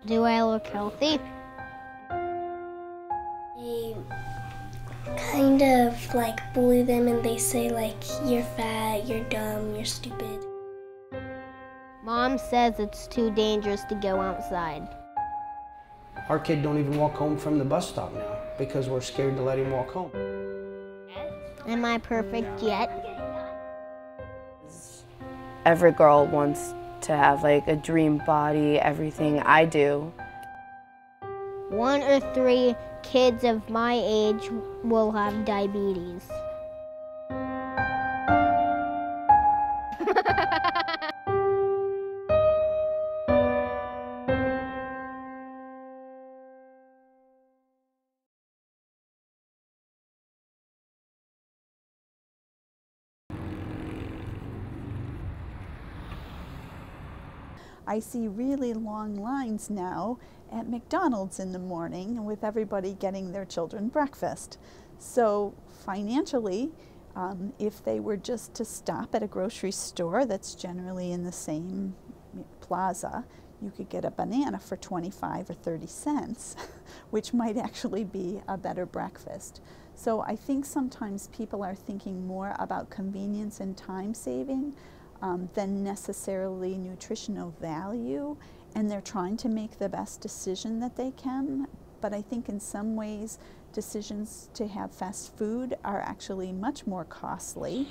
Do I look healthy? They kind of like bully them and they say like, you're fat, you're dumb, you're stupid. Mom says it's too dangerous to go outside. Our kid don't even walk home from the bus stop now because we're scared to let him walk home. Am I perfect yet? Every girl wants to have like a dream body, everything I do. 1 or 3 kids of my age will have diabetes. I see really long lines now at McDonald's in the morning with everybody getting their children breakfast. So financially, if they were just to stop at a grocery store that's generally in the same plaza, you could get a banana for 25 or 30 cents, which might actually be a better breakfast. So I think sometimes people are thinking more about convenience and time saving than necessarily nutritional value, and they're trying to make the best decision that they can. But I think in some ways, decisions to have fast food are actually much more costly.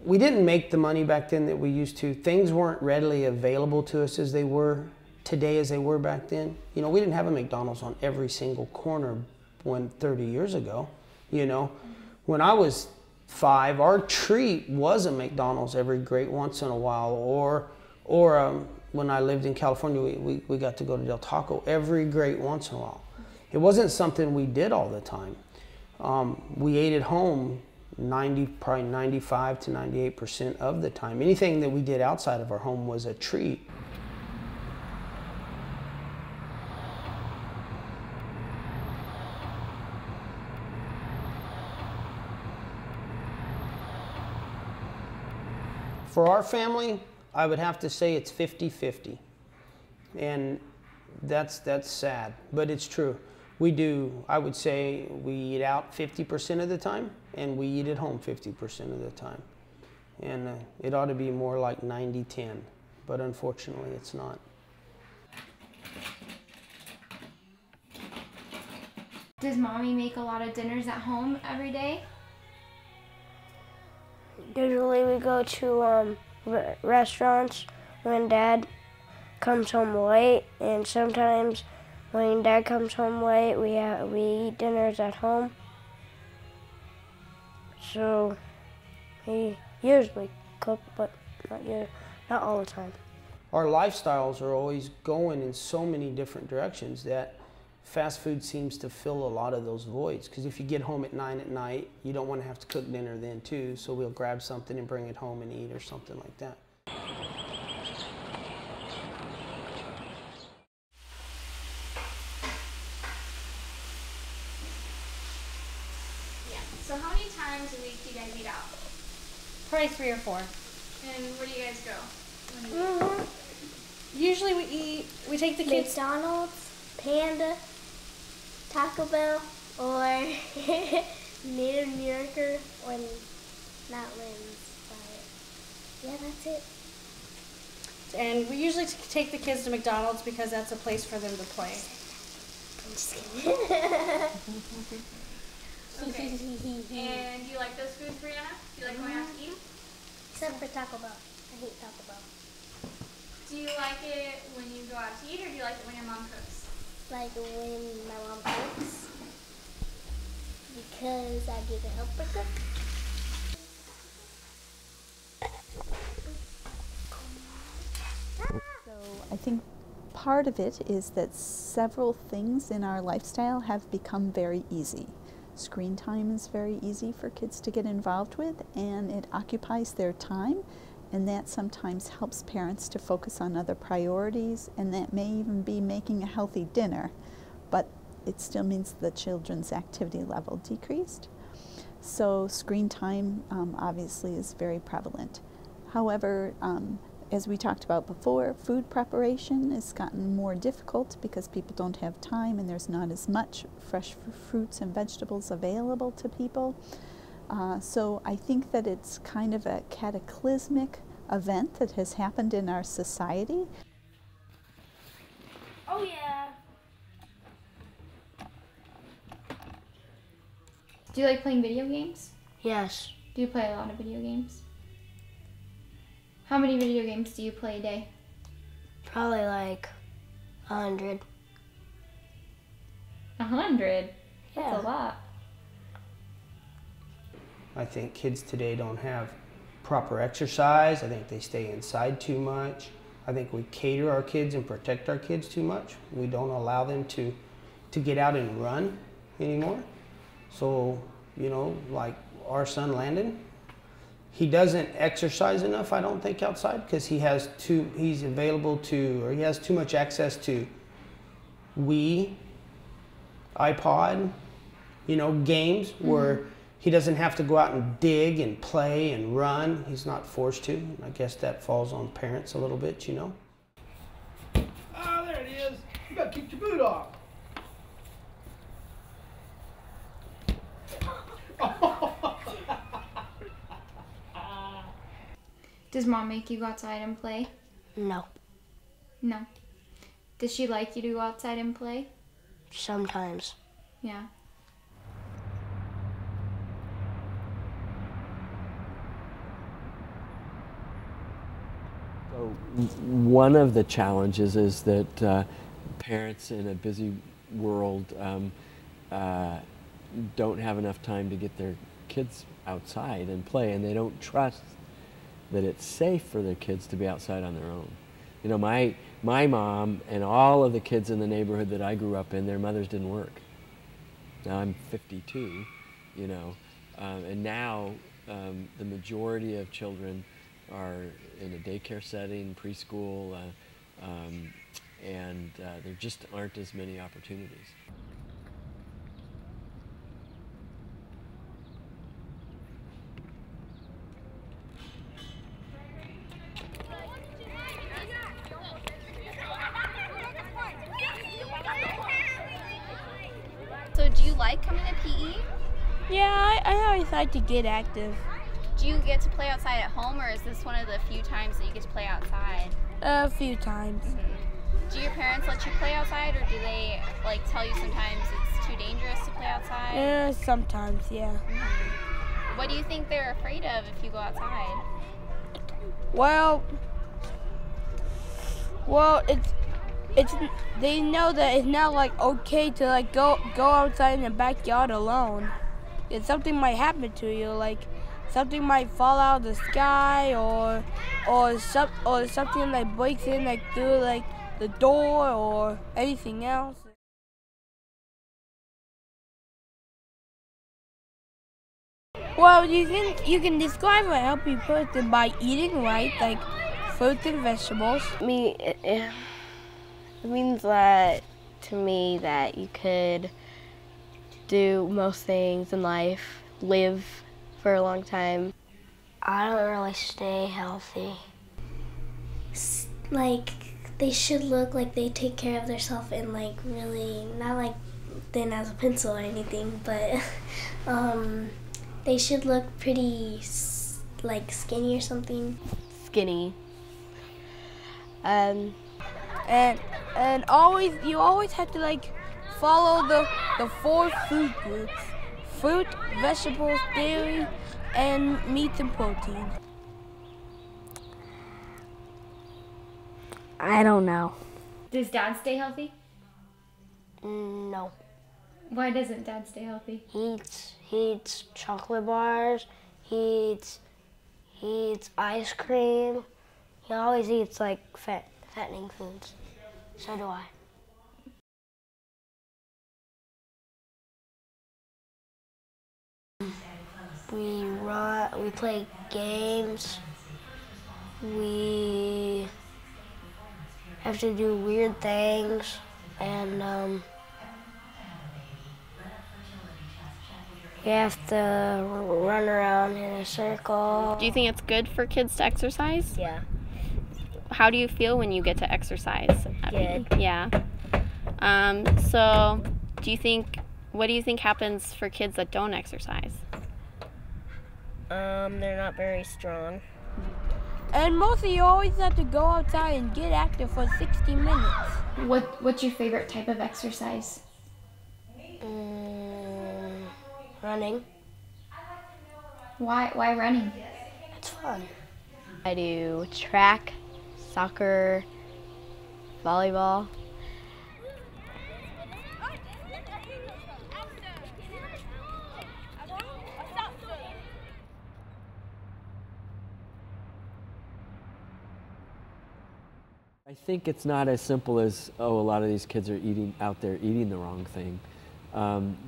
We didn't make the money back then that we used to. Things weren't readily available to us as they were today as they were back then. You know, we didn't have a McDonald's on every single corner 30 years ago. You know, when I was 5, our treat was a McDonald's every great once in a while, or when I lived in California, we got to go to Del Taco every great once in a while. It wasn't something we did all the time. We ate at home probably 95 to 98% of the time. Anything that we did outside of our home was a treat. For our family, I would have to say it's 50-50. And that's sad, but it's true. We do, I would say we eat out 50% of the time, and we eat at home 50% of the time. And it ought to be more like 90-10, but unfortunately it's not. Does Mommy make a lot of dinners at home every day? Usually we go to restaurants when Dad comes home late, and sometimes when Dad comes home late, we eat dinners at home. So he usually cook, but not all the time. Our lifestyles are always going in so many different directions that fast food seems to fill a lot of those voids. Because if you get home at 9 at night, you don't want to have to cook dinner then too, so we'll grab something and bring it home and eat or something like that. So how many times a week do you guys eat out? Probably 3 or 4. And where do you guys go? Usually we take the kids. McDonald's, Panda, Taco Bell, or Native New Yorker, or not Lynn's, but yeah, that's it. And we usually take the kids to McDonald's because that's a place for them to play. I'm just kidding. Okay. And do you like those foods, Brianna? Do you like going out to eat? Except for Taco Bell. I hate Taco Bell. Do you like it when you go out to eat, or do you like it when your mom cooks? Like when my mom cooks, because I get to help her cook. So I think part of it is that several things in our lifestyle have become very easy. Screen time is very easy for kids to get involved with, and it occupies their time, and that sometimes helps parents to focus on other priorities, and that may even be making a healthy dinner. But it still means the children's activity level decreased. So screen time obviously is very prevalent. However, as we talked about before, food preparation has gotten more difficult because people don't have time and there's not as much fresh fruits and vegetables available to people. So I think that it's kind of a cataclysmic event that has happened in our society. Oh yeah. Do you like playing video games? Yes. Do you play a lot of video games? How many video games do you play a day? Probably like 100. 100? Yeah. That's a lot. I think kids today don't have proper exercise. I think they stay inside too much. I think we cater our kids and protect our kids too much. We don't allow them to get out and run anymore. So, you know, like our son Landon, he doesn't exercise enough, I don't think, outside because he has he has too much access to Wii, iPod, you know, games where he doesn't have to go out and dig and play and run. He's not forced to. I guess that falls on parents a little bit, you know. Oh, there it is. You gotta keep your boot off. Does mom make you go outside and play? No. No. Does she like you to go outside and play? Sometimes. Yeah. So one of the challenges is that parents in a busy world don't have enough time to get their kids outside and play, and they don't trust that it's safe for their kids to be outside on their own. You know, my mom and all of the kids in the neighborhood that I grew up in, their mothers didn't work. Now I'm 52, you know, and now the majority of children are in a daycare setting, preschool, and there just aren't as many opportunities. So do you like coming to PE? Yeah, I always like to get active. Do you get to play outside at home, or is this one of the few times that you get to play outside? A few times. Do your parents let you play outside, or do they like tell you sometimes it's too dangerous to play outside? Sometimes, yeah. What do you think they're afraid of if you go outside? Well, it's they know that it's not like okay to like go outside in the backyard alone. If something might happen to you, like something might fall out of the sky, or something like breaks in like through like the door or anything else. Well, you can describe a healthy person by eating right, like fruits and vegetables. It means that to me that you could do most things in life, live for a long time. I don't really stay healthy. Like, they should look like they take care of themselves and like really, not like thin as a pencil or anything, but they should look pretty like skinny or something. Skinny. And you always have to like follow the 4 food groups: fruit, vegetables, dairy, and meat and protein. I don't know. Does Dad stay healthy? No. Why doesn't Dad stay healthy? He eats chocolate bars. He eats ice cream. He always eats like fattening foods. So do I. We run. We play games. We have to do weird things, and We have to run around in a circle. Do you think it's good for kids to exercise? Yeah. How do you feel when you get to exercise? Good. Yeah. So what do you think happens for kids that don't exercise? They're not very strong. And mostly you always have to go outside and get active for 60 minutes. What's your favorite type of exercise? Running. Why running? It's fun. I do track, soccer, volleyball. I think it's not as simple as, oh, a lot of these kids are out there eating the wrong thing.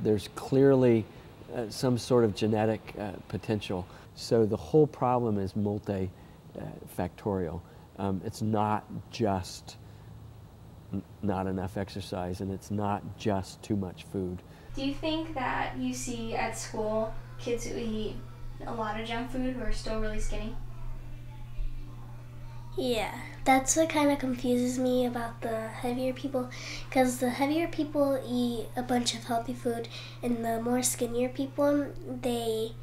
There's clearly some sort of genetic potential. So the whole problem is multifactorial. It's not just not enough exercise, and it's not just too much food. Do you think that you see at school kids who eat a lot of junk food who are still really skinny? Yeah, that's what kind of confuses me about the heavier people, because the heavier people eat a bunch of healthy food, and the more skinnier people, they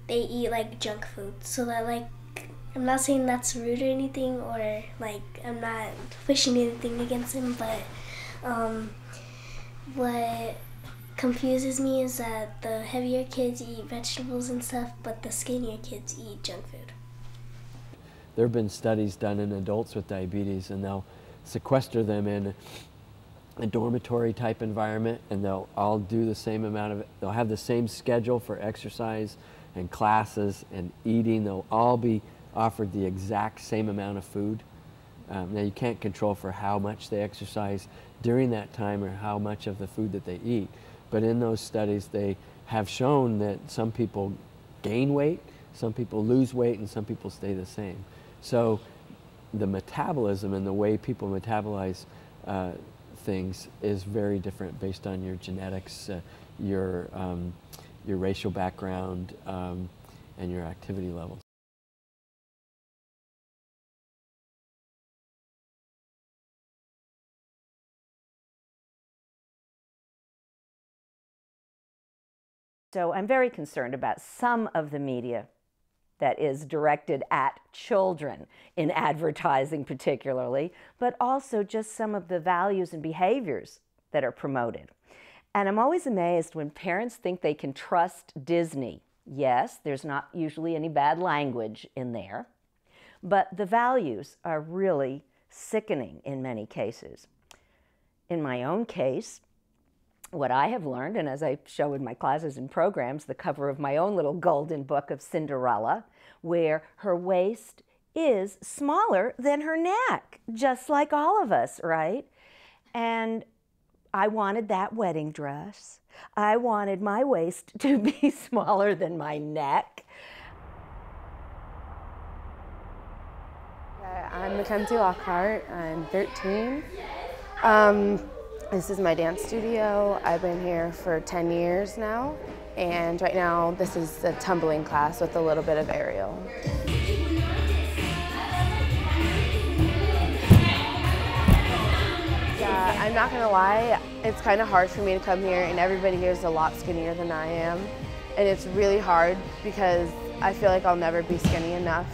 eat like junk food. So that, like, I'm not saying that's rude or anything, or like I'm not pushing anything against them, but what confuses me is that the heavier kids eat vegetables and stuff, but the skinnier kids eat junk food. There have been studies done in adults with diabetes, and they'll sequester them in a dormitory type environment, and they'll all do the same amount of, they'll have the same schedule for exercise and classes and eating. They'll all be offered the exact same amount of food. Now you can't control for how much they exercise during that time or how much of the food that they eat. But in those studies, they have shown that some people gain weight, some people lose weight, and some people stay the same. So the metabolism and the way people metabolize things is very different based on your genetics, your racial background, and your activity levels. So I'm very concerned about some of the media that is directed at children, in advertising particularly, but also just some of the values and behaviors that are promoted. And I'm always amazed when parents think they can trust Disney. Yes, there's not usually any bad language in there, but the values are really sickening in many cases. In my own case, what I have learned, and as I show in my classes and programs, the cover of my own little golden book of Cinderella, where her waist is smaller than her neck, just like all of us, right? And I wanted that wedding dress. I wanted my waist to be smaller than my neck. I'm Mackenzie Lockhart. I'm 13. This is my dance studio. I've been here for 10 years now, and right now this is a tumbling class with a little bit of aerial. Yeah, I'm not gonna lie, it's kind of hard for me to come here, and everybody here is a lot skinnier than I am, and it's really hard because I feel like I'll never be skinny enough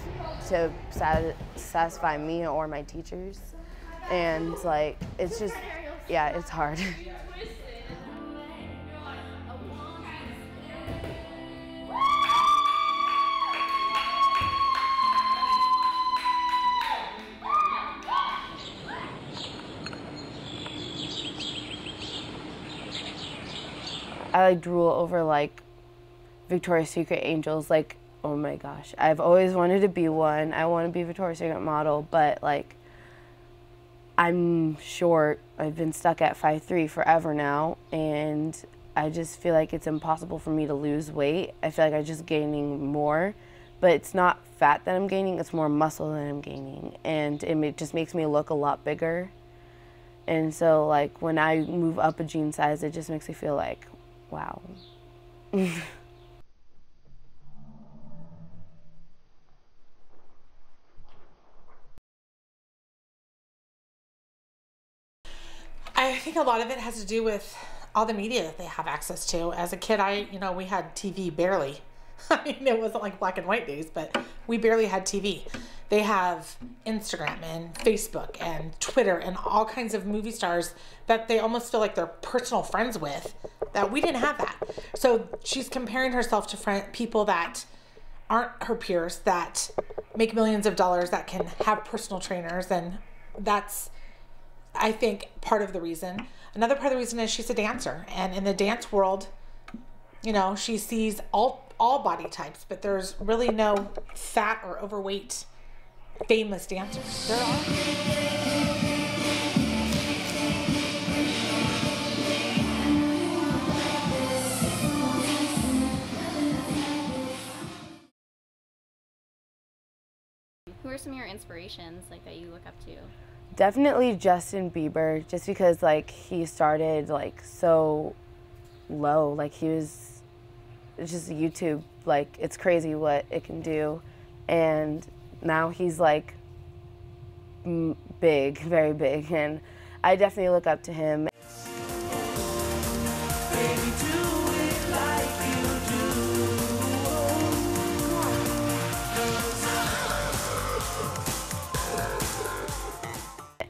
to satisfy me or my teachers, and like it's just, yeah, it's hard. I like drool over like Victoria's Secret angels, like, oh my gosh, I've always wanted to be one. I want to be a Victoria's Secret model, but like I'm short. I've been stuck at 5'3" forever now, and I just feel like it's impossible for me to lose weight. I feel like I'm just gaining more, but it's not fat that I'm gaining, it's more muscle that I'm gaining, and it just makes me look a lot bigger. And so like when I move up a jean size, it just makes me feel like, wow. think a lot of it has to do with all the media that they have access to. As a kid, we had TV barely. I mean, it wasn't like black and white days, but we barely had TV. They have Instagram and Facebook and Twitter and all kinds of movie stars that they almost feel like they're personal friends with, that we didn't have that. So she's comparing herself to people that aren't her peers, that make millions of dollars, that can have personal trainers, and that's, I think, part of the reason. Another part of the reason is she's a dancer, and in the dance world, she sees all body types, but there's really no fat or overweight famous dancers. There are. Who are some of your inspirations that you look up to? Definitely Justin Bieber, just because he started so low. it's just YouTube, it's crazy what it can do, and now he's big, very big, and I definitely look up to him.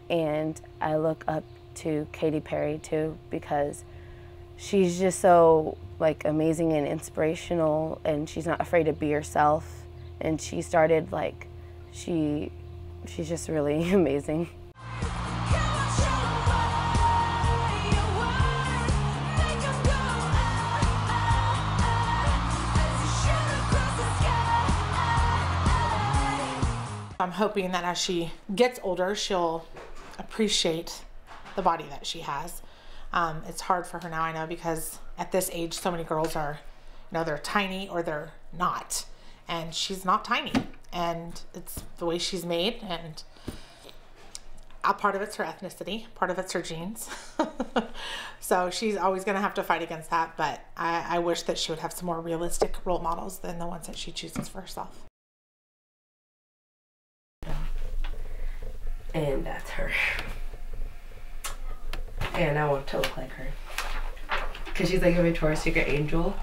And I look up to Katy Perry too, because she's just so amazing and inspirational, and she's not afraid to be herself, and she started she's just really amazing. I'm hoping that as she gets older, she'll appreciate the body that she has. It's hard for her now, I know, because at this age, so many girls are, they're tiny or they're not. And she's not tiny. And it's the way she's made. And a part of it's her ethnicity. Part of it's her genes. So she's always going to have to fight against that. But I wish that she would have some more realistic role models than the ones that she chooses for herself. And that's her. And I want to look like her. Because she's like a Victoria's Secret angel.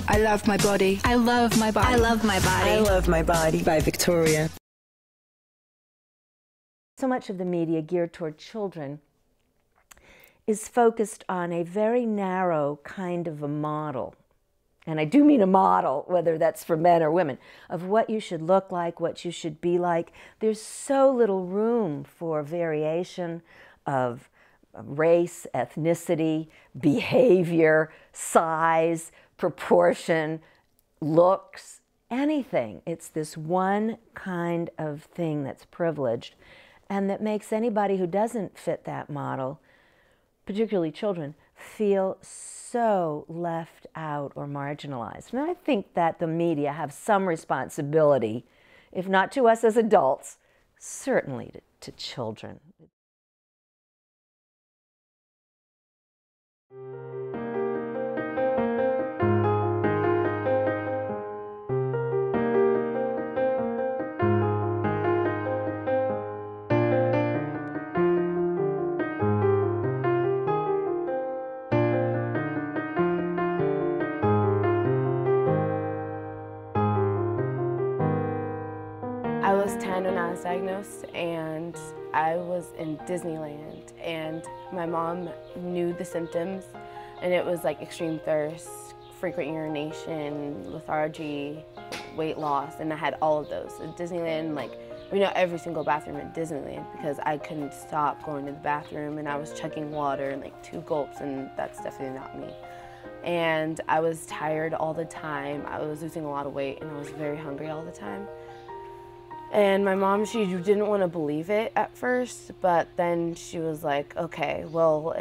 I love my body. I love my body. I love my body. I love my body by Victoria. So much of the media geared toward children is focused on a very narrow kind of a model. And I do mean a model, whether that's for men or women, of what you should look like, what you should be like. There's so little room for variation of race, ethnicity, behavior, size, proportion, looks, anything. It's this one kind of thing that's privileged, and that makes anybody who doesn't fit that model, particularly children, feel so left out or marginalized. And I think that the media have some responsibility, if not to us as adults, certainly to children. I was 10 when I was diagnosed, and I was in Disneyland, and my mom knew the symptoms, and it was extreme thirst, frequent urination, lethargy, weight loss, and I had all of those. At Disneyland, we know every single bathroom at Disneyland, because I couldn't stop going to the bathroom, and I was chugging water in 2 gulps, and that's definitely not me. And I was tired all the time. I was losing a lot of weight, and I was very hungry all the time. And my mom, she didn't want to believe it at first, but then she was like, okay, well,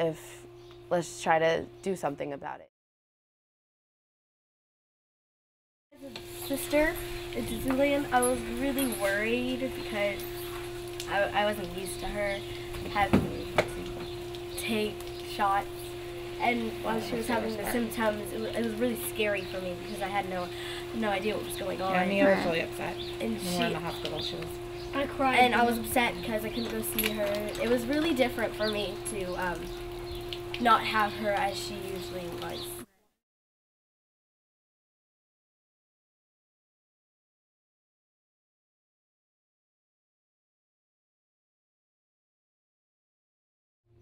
let's try to do something about it. As a sister at Disneyland, I was really worried because I wasn't used to her having to take shots. And while she was having the symptoms, it was really scary for me because I had no idea what was going on. Yeah, Mia was really upset. And when we were in the hospital. She was I cried. And I was upset because I couldn't go see her. It was really different for me to not have her as she usually was.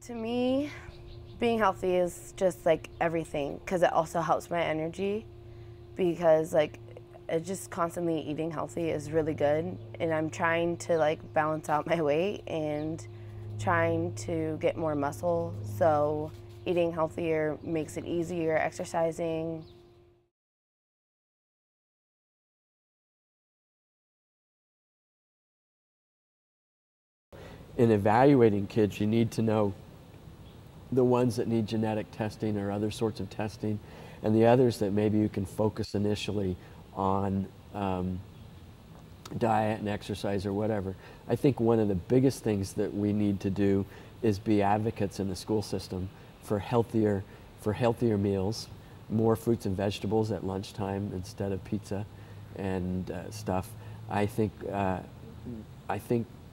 To me, being healthy is just like everything, because it also helps my energy, because like just constantly eating healthy is really good, and I'm trying to like balance out my weight and trying to get more muscle, so eating healthier makes it easier, exercising. In evaluating kids, you need to know the ones that need genetic testing or other sorts of testing, and the others that maybe you can focus initially on diet and exercise or whatever. I think one of the biggest things that we need to do is be advocates in the school system for healthier meals, more fruits and vegetables at lunchtime instead of pizza and stuff. I think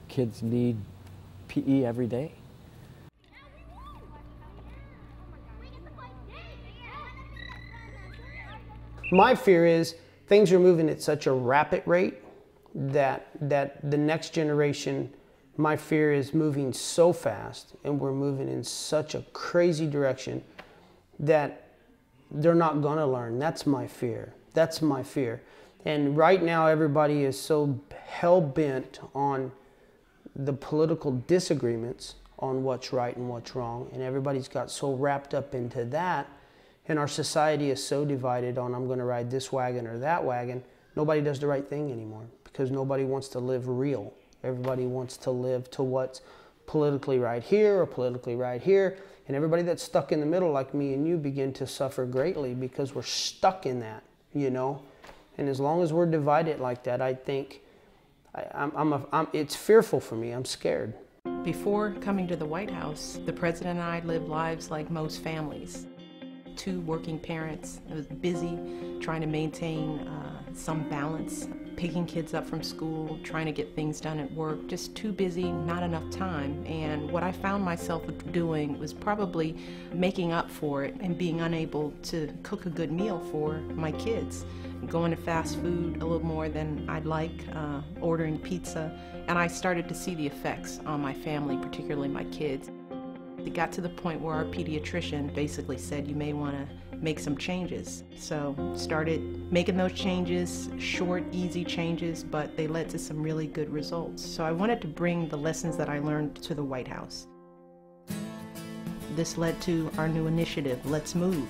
kids need PE every day. My fear is things are moving at such a rapid rate that the next generation, my fear is moving so fast, and we're moving in such a crazy direction that they're not gonna learn. That's my fear. That's my fear. And right now everybody is so hell-bent on the political disagreements on what's right and what's wrong, and everybody's got so wrapped up into that, and our society is so divided on I'm going to ride this wagon or that wagon. Nobody does the right thing anymore because nobody wants to live real. Everybody wants to live to what's politically right here or politically right here, and everybody that's stuck in the middle like me and you begin to suffer greatly because we're stuck in that, you know. And as long as we're divided like that, I think it's fearful for me. I'm scared. Before coming to the White House, the president and I lived lives like most families. 2 working parents. I was busy trying to maintain some balance, picking kids up from school, trying to get things done at work, just too busy, not enough time. And what I found myself doing was probably making up for it and being unable to cook a good meal for my kids. Going to fast food a little more than I'd like, ordering pizza, and I started to see the effects on my family, particularly my kids. It got to the point where our pediatrician basically said you may want to make some changes. So started making those changes, short, easy changes, but they led to some really good results. So I wanted to bring the lessons that I learned to the White House. This led to our new initiative, Let's Move.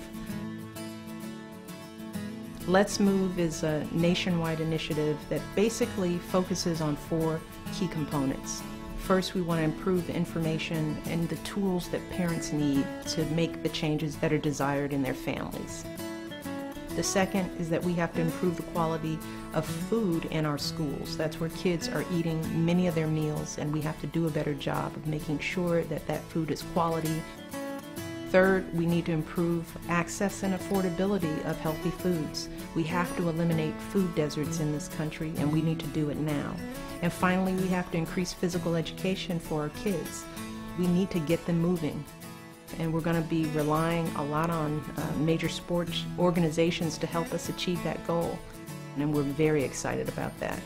Let's Move is a nationwide initiative that basically focuses on 4 key components. First, we want to improve the information and the tools that parents need to make the changes that are desired in their families. The second is that we have to improve the quality of food in our schools. That's where kids are eating many of their meals, and we have to do a better job of making sure that that food is quality. Third, we need to improve access and affordability of healthy foods. We have to eliminate food deserts in this country, and we need to do it now. And finally, we have to increase physical education for our kids. We need to get them moving. And we're going to be relying a lot on major sports organizations to help us achieve that goal. And we're very excited about that.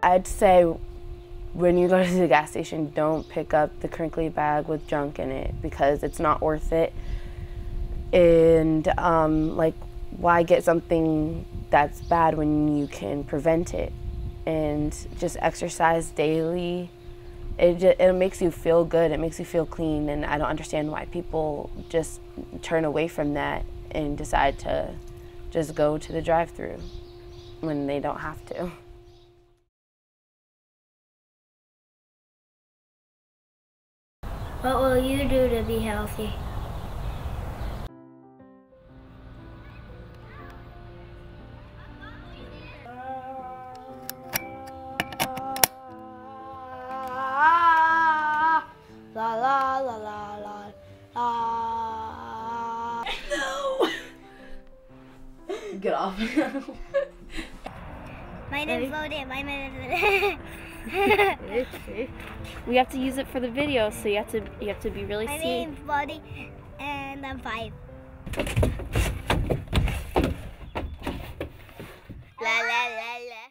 I'd say when you go to the gas station, don't pick up the crinkly bag with junk in it because it's not worth it. And like, why get something that's bad when you can prevent it? And just exercise daily. It makes you feel good. It makes you feel clean. And I don't understand why people just turn away from that and decide to just go to the drive-thru when they don't have to. What will you do to be healthy? La la la la la la. No. Get off. My name's loaded. My name is We have to use it for the video, so you have to be really My name's Buddy, and I'm 5. La la la la.